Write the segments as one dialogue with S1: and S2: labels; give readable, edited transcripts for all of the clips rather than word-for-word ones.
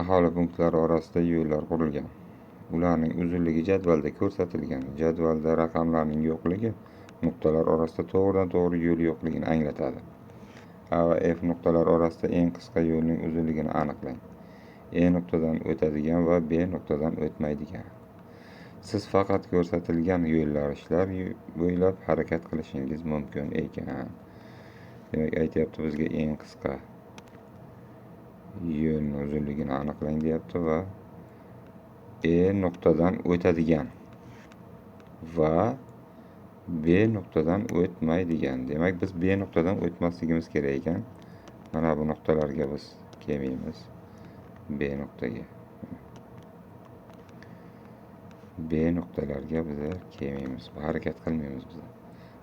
S1: Aholi punktlari orasida yo'llar qurilgan. Ularning uzunligi jadvalda ko'rsatilgan. Jadvalda raqamlarning yo'qligi nuqtalar orasida to'g'ridan-to'g'ri yo'l yo'qligini anglatadi. A va F nuqtalar orasida eng qisqa yo'lning uzunligini aniqlang. E nuqtadan o'tadigan va B nuqtadan o'tmaydigan. Siz faqat ko'rsatilgan yo'nalishlar bo'ylab harakat qilishingiz mumkin ekan. Demak, aytyapti bizga eng qisqa yo'lning uzunligini aniqlang deyapti va E nuqtadan o'tadigan va B nuqtadan o'tmaydigan. Demak, biz B nuqtadan o'tmasligimiz kerak ekan. Mana bu nuqtalarga biz kelmaymiz. B nuqtaga. B nuqtalarga biz kelmaymiz. Harakat qilmaymiz biz.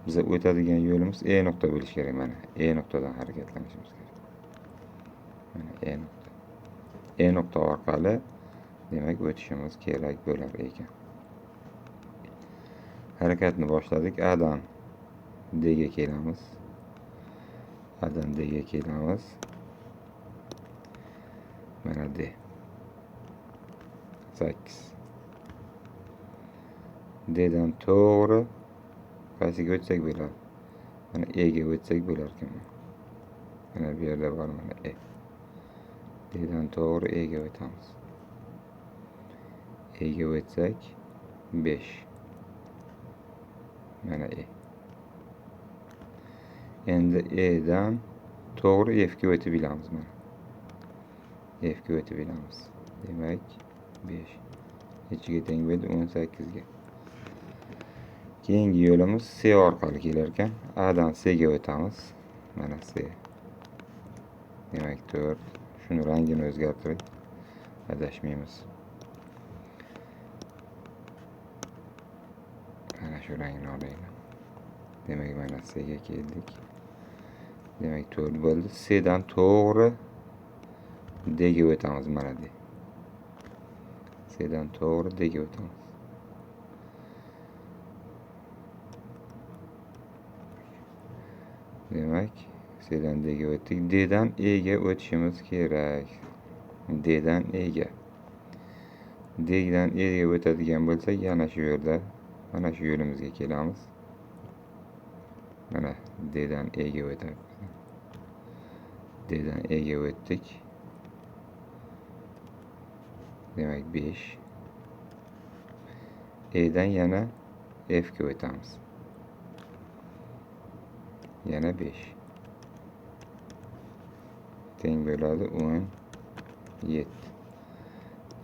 S1: Biza o'tadigan yo'limiz E nuqta bo'lishi kerak. Mana E nuqtadan harakatlanishimiz kerak. Mana E nuqta. E nuqta orqali demak o'tishimiz kerak bo'lar ekan. Harakatni boshladik. A'dan D'ga kelamiz. A'dan D'ga kelamiz. Mana D. 8. D'dan to'g'ri qaysiga o'tsak bo'ladi? Mana E'ga o'tsak bo'lar ekan. Mana bu yerda bor mana E. D'dan to'g'ri E'ga o'tamiz. E'ga o'tsak 5. Mana E. Endi E'dan to'g'ri F'ga o'tib bilamiz mana. F'ga o'tib bilamiz. Demak 5. Nechiga teng bo'ldi? 18 ga. Keyingi yo'limiz C orqali kelar ekan. A'dan C'ga o'tamiz. Mana C. Demak 4. Shuni rangini o'zgartirib adashmaymiz. Mana shu rangni olaylik. Demak mana C'ga keldik. Demak 4 bo'ldi. C'dan to'g'ri D'ga o'tamiz mana D. C'dan to'g'ri D'ga o'tamiz. Demak, C'dan D'ga o'tdik. D'dan E'ga o'tishimiz kerak. D'dan E'ga. D'dan E'ga o'tadigan bo'lsak, yana shu yerda mana shu yo'limizga kelamiz. Mana D'dan E'ga o'tamiz. D'dan E'ga o'tdik. Demak 5. E'dan yana F'ga o'tamiz. Yana 5. Teng bo'ladi 17.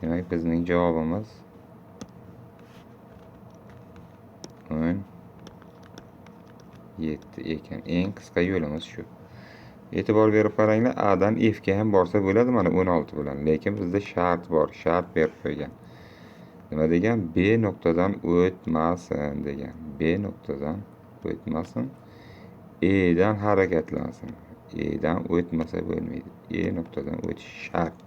S1: Demak, bizning javobimiz 17 ekan. Eng qisqa yo'limiz shu. E'tibor berib qaranglar, A'dan F'ga ham borsa bo'ladi mana 16 bilan. Lekin bizda shart bor. Shart berib qo'ygan. Nima degan? B nuqtadan o'tmasin degan. B nuqtadan o'tmasin. E'dan harakatlansin. E'dan o'tmasa bo'lmaydi. E nuqtadan o'tish shart.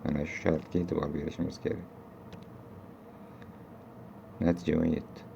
S1: Mana shu shartga e'tibor berishimiz kerak. Natija 17.